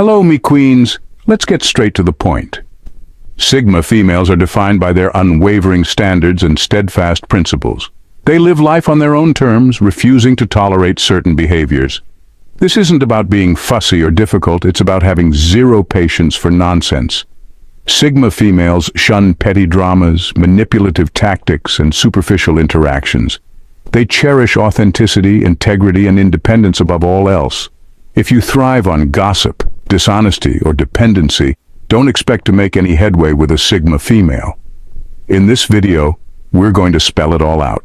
Hello, me queens. Let's get straight to the point. Sigma females are defined by their unwavering standards and steadfast principles. They live life on their own terms, refusing to tolerate certain behaviors. This isn't about being fussy or difficult, it's about having zero patience for nonsense. Sigma females shun petty dramas, manipulative tactics, and superficial interactions. They cherish authenticity, integrity, and independence above all else. If you thrive on gossip, dishonesty, or dependency, don't expect to make any headway with a Sigma female. In this video, we're going to spell it all out.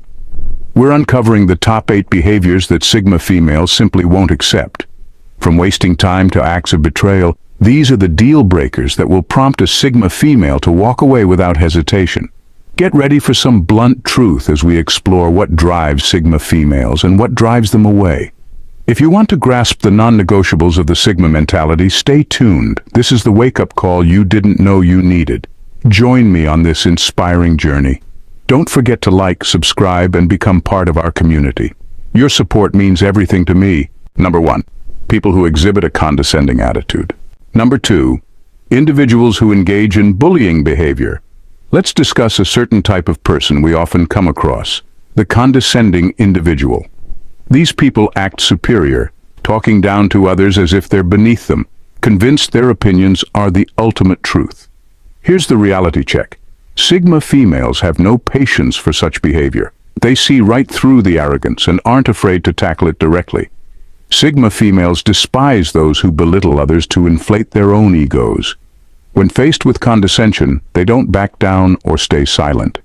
We're uncovering the top 8 behaviors that Sigma females simply won't accept. From wasting time to acts of betrayal, these are the deal breakers that will prompt a Sigma female to walk away without hesitation. Get ready for some blunt truth as we explore what drives Sigma females and what drives them away. If you want to grasp the non-negotiables of the Sigma mentality, stay tuned. This is the wake-up call you didn't know you needed. Join me on this inspiring journey. Don't forget to like, subscribe, and become part of our community. Your support means everything to me. Number 1. People who exhibit a condescending attitude. Number 2. Individuals who engage in bullying behavior. Let's discuss a certain type of person we often come across, the condescending individual. These people act superior, talking down to others as if they're beneath them, convinced their opinions are the ultimate truth. Here's the reality check. Sigma females have no patience for such behavior. They see right through the arrogance and aren't afraid to tackle it directly. Sigma females despise those who belittle others to inflate their own egos. When faced with condescension, they don't back down or stay silent.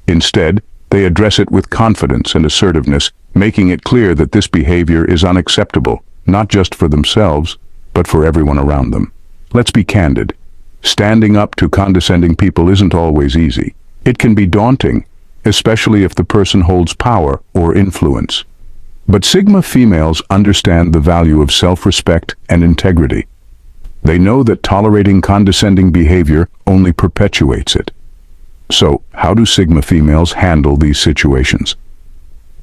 Instead, they address it with confidence and assertiveness, making it clear that this behavior is unacceptable, not just for themselves, but for everyone around them. Let's be candid. Standing up to condescending people isn't always easy. It can be daunting, especially if the person holds power or influence. But Sigma females understand the value of self-respect and integrity. They know that tolerating condescending behavior only perpetuates it. So, how do Sigma females handle these situations?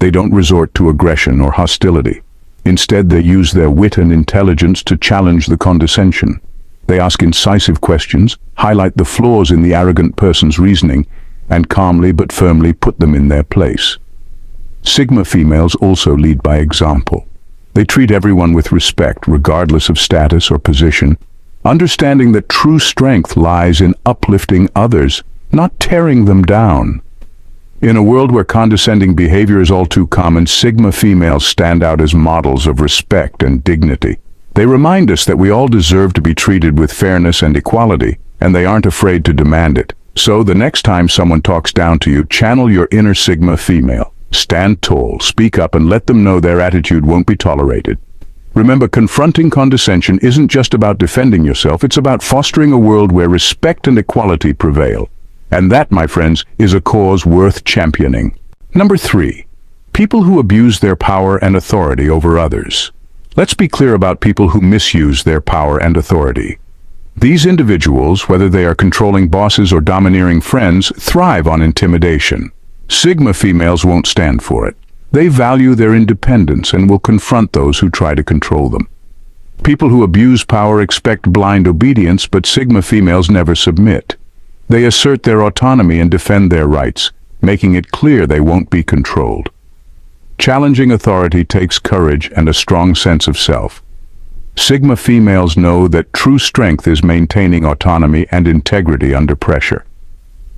They don't resort to aggression or hostility. Instead, they use their wit and intelligence to challenge the condescension. They ask incisive questions, highlight the flaws in the arrogant person's reasoning, and calmly but firmly put them in their place. Sigma females also lead by example. They treat everyone with respect, regardless of status or position, understanding that true strength lies in uplifting others, not tearing them down. In a world where condescending behavior is all too common, Sigma females stand out as models of respect and dignity. They remind us that we all deserve to be treated with fairness and equality, and they aren't afraid to demand it. So the next time someone talks down to you, channel your inner Sigma female. Stand tall, speak up, and let them know their attitude won't be tolerated. Remember, confronting condescension isn't just about defending yourself, it's about fostering a world where respect and equality prevail. And that, my friends, is a cause worth championing. Number 3. People who abuse their power and authority over others. Let's be clear about people who misuse their power and authority. These individuals, whether they are controlling bosses or domineering friends, thrive on intimidation. Sigma females won't stand for it. They value their independence and will confront those who try to control them. People who abuse power expect blind obedience, but Sigma females never submit. They assert their autonomy and defend their rights, making it clear they won't be controlled. Challenging authority takes courage and a strong sense of self. Sigma females know that true strength is maintaining autonomy and integrity under pressure.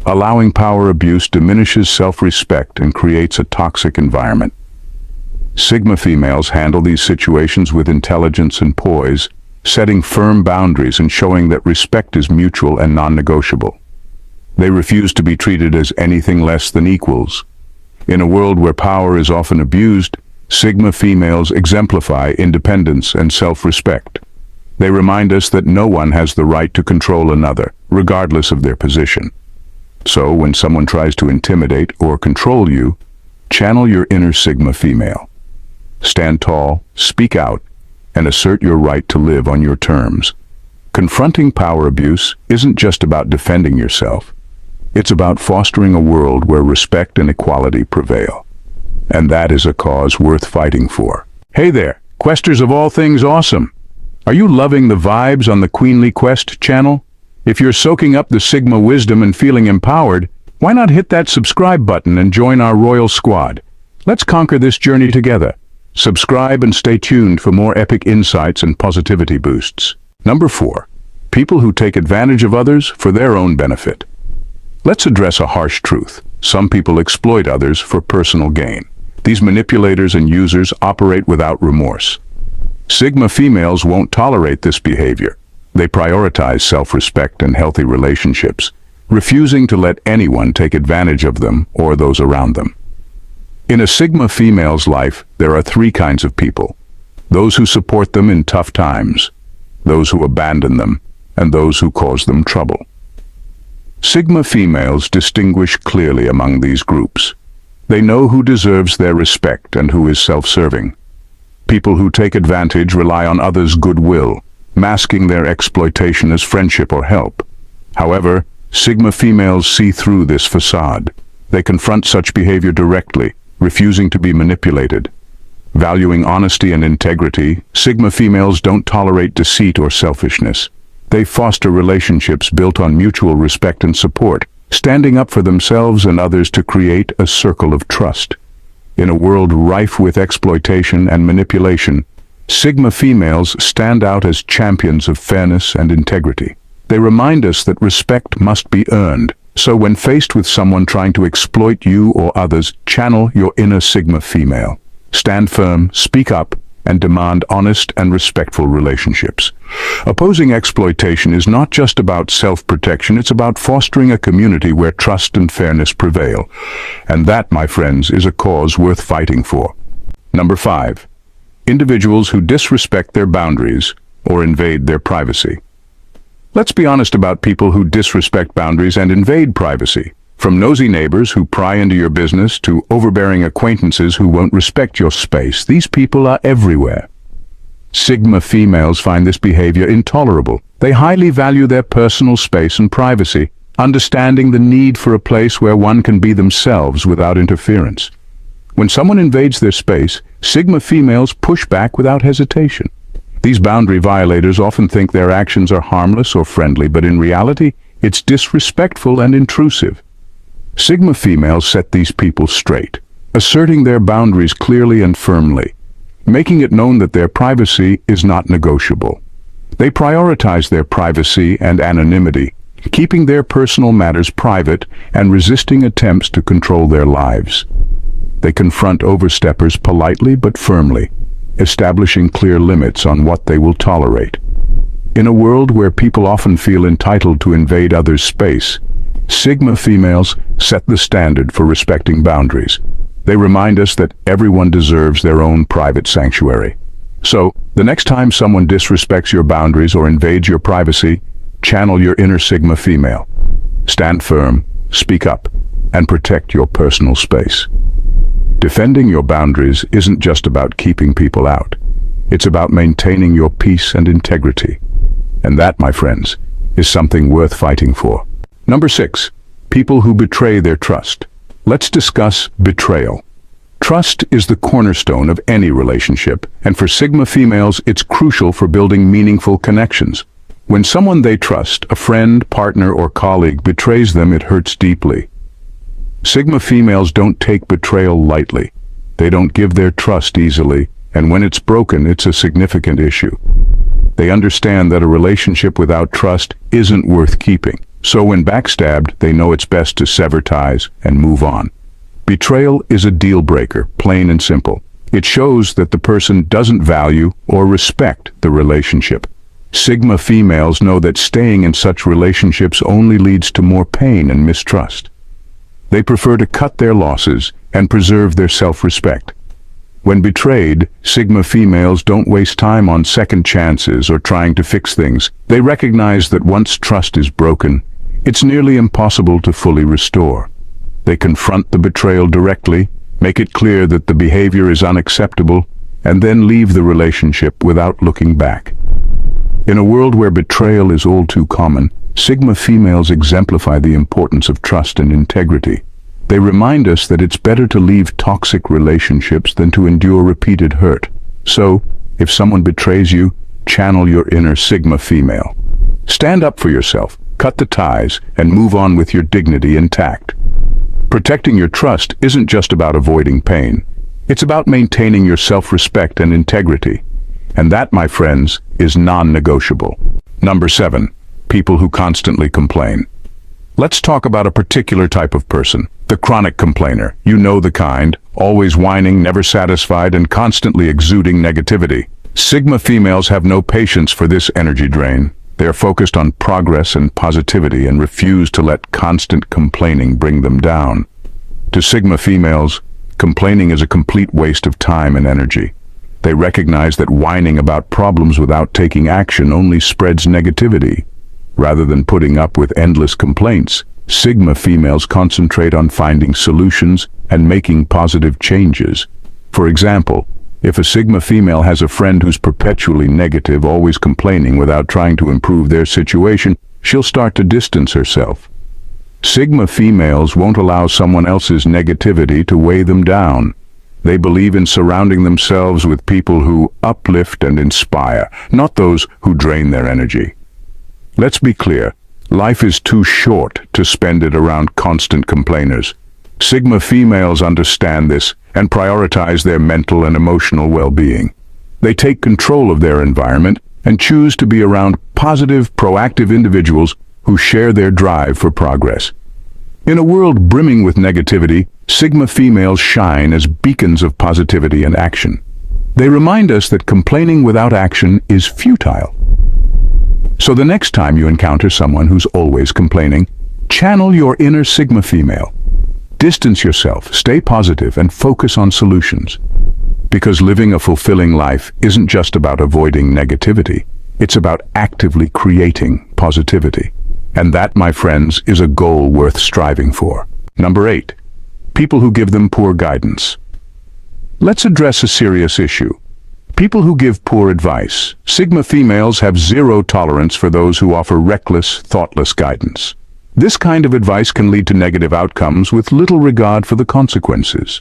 Allowing power abuse diminishes self-respect and creates a toxic environment. Sigma females handle these situations with intelligence and poise, setting firm boundaries and showing that respect is mutual and non-negotiable. They refuse to be treated as anything less than equals. In a world where power is often abused, Sigma females exemplify independence and self-respect. They remind us that no one has the right to control another, regardless of their position. So, when someone tries to intimidate or control you, channel your inner Sigma female. Stand tall, speak out, and assert your right to live on your terms. Confronting power abuse isn't just about defending yourself. It's about fostering a world where respect and equality prevail. And that is a cause worth fighting for. Hey there, questers of all things awesome! Are you loving the vibes on the Queenly Quest channel? If you're soaking up the Sigma wisdom and feeling empowered, why not hit that subscribe button and join our royal squad? Let's conquer this journey together. Subscribe and stay tuned for more epic insights and positivity boosts. Number 4. People who take advantage of others for their own benefit. Let's address a harsh truth. Some people exploit others for personal gain. These manipulators and users operate without remorse. Sigma females won't tolerate this behavior. They prioritize self-respect and healthy relationships, refusing to let anyone take advantage of them or those around them. In a Sigma female's life, there are 3 kinds of people: those who support them in tough times, those who abandon them, and those who cause them trouble. Sigma females distinguish clearly among these groups. They know who deserves their respect and who is self-serving. People who take advantage rely on others' goodwill, masking their exploitation as friendship or help. However, Sigma females see through this facade. They confront such behavior directly, refusing to be manipulated. Valuing honesty and integrity, Sigma females don't tolerate deceit or selfishness. They foster relationships built on mutual respect and support, standing up for themselves and others to create a circle of trust. In a world rife with exploitation and manipulation, Sigma females stand out as champions of fairness and integrity. They remind us that respect must be earned. So when faced with someone trying to exploit you or others, channel your inner Sigma female. Stand firm, speak up, and demand honest and respectful relationships. Opposing exploitation is not just about self-protection, it's about fostering a community where trust and fairness prevail. And that, my friends, is a cause worth fighting for. Number 5. Individuals who disrespect their boundaries or invade their privacy. Let's be honest about people who disrespect boundaries and invade privacy. From nosy neighbors who pry into your business to overbearing acquaintances who won't respect your space, these people are everywhere. Sigma females find this behavior intolerable. They highly value their personal space and privacy, understanding the need for a place where one can be themselves without interference. When someone invades their space, Sigma females push back without hesitation. These boundary violators often think their actions are harmless or friendly, but in reality, it's disrespectful and intrusive. Sigma females set these people straight, asserting their boundaries clearly and firmly, making it known that their privacy is not negotiable. They prioritize their privacy and anonymity, keeping their personal matters private and resisting attempts to control their lives. They confront oversteppers politely but firmly, establishing clear limits on what they will tolerate. In a world where people often feel entitled to invade others' space, Sigma females set the standard for respecting boundaries. They remind us that everyone deserves their own private sanctuary. So, the next time someone disrespects your boundaries or invades your privacy, channel your inner Sigma female. Stand firm, speak up, and protect your personal space. Defending your boundaries isn't just about keeping people out. It's about maintaining your peace and integrity. And that, my friends, is something worth fighting for. Number 6. People who betray their trust. Let's discuss betrayal. Trust is the cornerstone of any relationship, and for Sigma females, it's crucial for building meaningful connections. When someone they trust, a friend, partner, or colleague, betrays them, it hurts deeply. Sigma females don't take betrayal lightly. They don't give their trust easily, and when it's broken, it's a significant issue. They understand that a relationship without trust isn't worth keeping. So when backstabbed, they know it's best to sever ties and move on. Betrayal is a deal breaker, plain and simple. It shows that the person doesn't value or respect the relationship. Sigma females know that staying in such relationships only leads to more pain and mistrust. They prefer to cut their losses and preserve their self-respect. When betrayed, Sigma females don't waste time on second chances or trying to fix things. They recognize that once trust is broken, it's nearly impossible to fully restore. They confront the betrayal directly, make it clear that the behavior is unacceptable, and then leave the relationship without looking back. In a world where betrayal is all too common, Sigma females exemplify the importance of trust and integrity. They remind us that it's better to leave toxic relationships than to endure repeated hurt. So, if someone betrays you, channel your inner Sigma female. Stand up for yourself, cut the ties, and move on with your dignity intact. Protecting your trust isn't just about avoiding pain. It's about maintaining your self-respect and integrity. And that, my friends, is non-negotiable. Number 7. People who constantly complain. Let's talk about a particular type of person, the chronic complainer. You know the kind, always whining, never satisfied, and constantly exuding negativity. Sigma females have no patience for this energy drain. They are focused on progress and positivity and refuse to let constant complaining bring them down. To Sigma females, complaining is a complete waste of time and energy. They recognize that whining about problems without taking action only spreads negativity. Rather than putting up with endless complaints, Sigma females concentrate on finding solutions and making positive changes. For example, if a Sigma female has a friend who's perpetually negative, always complaining without trying to improve their situation, she'll start to distance herself. Sigma females won't allow someone else's negativity to weigh them down. They believe in surrounding themselves with people who uplift and inspire, not those who drain their energy. Let's be clear, life is too short to spend it around constant complainers. Sigma females understand this and prioritize their mental and emotional well-being. They take control of their environment and choose to be around positive, proactive individuals who share their drive for progress. In a world brimming with negativity, Sigma females shine as beacons of positivity and action. They remind us that complaining without action is futile. So the next time you encounter someone who's always complaining, channel your inner Sigma female. Distance yourself, stay positive, and focus on solutions. Because living a fulfilling life isn't just about avoiding negativity, it's about actively creating positivity. And that, my friends, is a goal worth striving for. Number 8. People who give them poor guidance. Let's address a serious issue. People who give poor advice. Sigma females have zero tolerance for those who offer reckless, thoughtless guidance. This kind of advice can lead to negative outcomes with little regard for the consequences.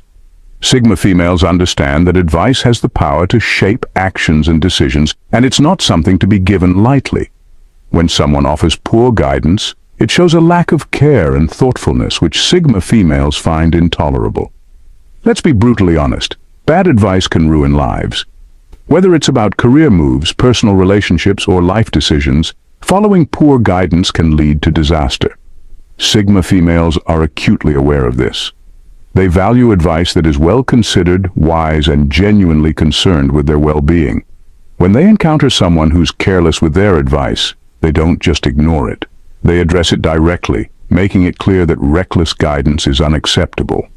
Sigma females understand that advice has the power to shape actions and decisions, and it's not something to be given lightly. When someone offers poor guidance, it shows a lack of care and thoughtfulness which Sigma females find intolerable. Let's be brutally honest. Bad advice can ruin lives. Whether it's about career moves, personal relationships, or life decisions, following poor guidance can lead to disaster. Sigma females are acutely aware of this. They value advice that is well considered, wise, and genuinely concerned with their well-being. When they encounter someone who's careless with their advice, they don't just ignore it. They address it directly, making it clear that reckless guidance is unacceptable.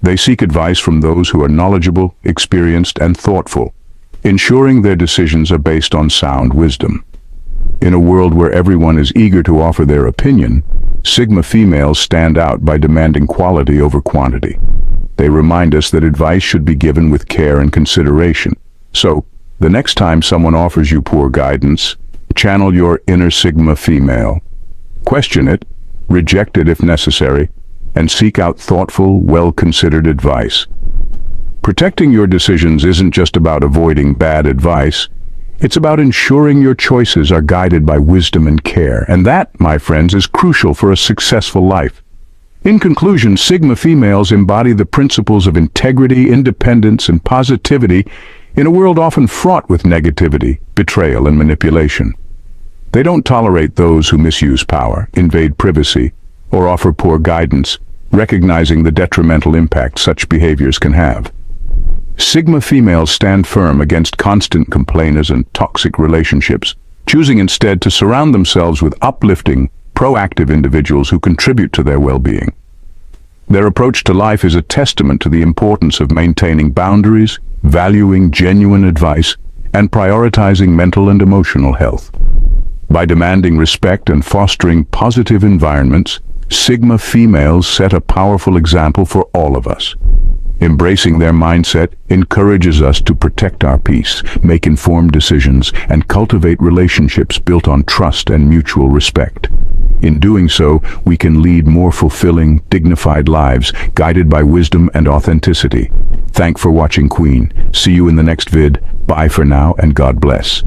They seek advice from those who are knowledgeable, experienced, and thoughtful, ensuring their decisions are based on sound wisdom. In a world where everyone is eager to offer their opinion, Sigma females stand out by demanding quality over quantity. They remind us that advice should be given with care and consideration. So, the next time someone offers you poor guidance, channel your inner Sigma female. Question it, reject it if necessary, and seek out thoughtful, well-considered advice. Protecting your decisions isn't just about avoiding bad advice. It's about ensuring your choices are guided by wisdom and care, and that, my friends, is crucial for a successful life. In conclusion, Sigma females embody the principles of integrity, independence, and positivity in a world often fraught with negativity, betrayal, and manipulation. They don't tolerate those who misuse power, invade privacy, or offer poor guidance, recognizing the detrimental impact such behaviors can have. Sigma females stand firm against constant complainers and toxic relationships, choosing instead to surround themselves with uplifting, proactive individuals who contribute to their well-being. Their approach to life is a testament to the importance of maintaining boundaries, valuing genuine advice, and prioritizing mental and emotional health. By demanding respect and fostering positive environments, Sigma females set a powerful example for all of us. Embracing their mindset encourages us to protect our peace, make informed decisions, and cultivate relationships built on trust and mutual respect. In doing so, we can lead more fulfilling, dignified lives, guided by wisdom and authenticity. Thanks for watching, Queen. See you in the next vid. Bye for now, and God bless.